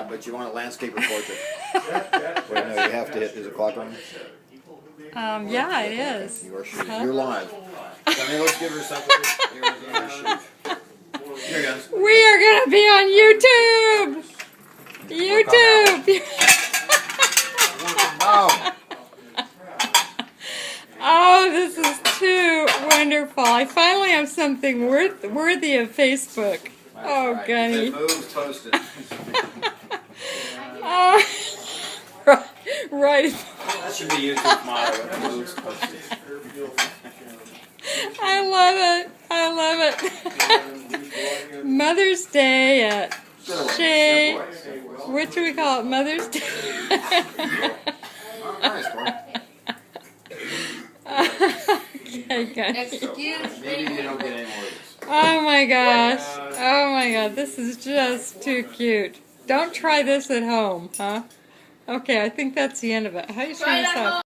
but you want a landscape or portrait? Wait, no, you have to hit. Is the clock on? Yeah, it is. You are shooting. You're live. I mean, let's give her something. Here goes. We are going to be on YouTube! YouTube! Oh, this is too wonderful. I finally have something worthy of Facebook. Oh, right. Gunny. If it moves, post it. Right. That should be YouTube's motto. If it moves, post it. I love it. I love it. Mother's Day at Shay. What do we call it? Mother's Day. Nice one. Okay, Gunny. Excuse Maybe me. you don't get any more of this. Oh my gosh. Oh my god, this is just too cute. Don't try this at home, huh? Okay, I think that's the end of it. How do you turn this off?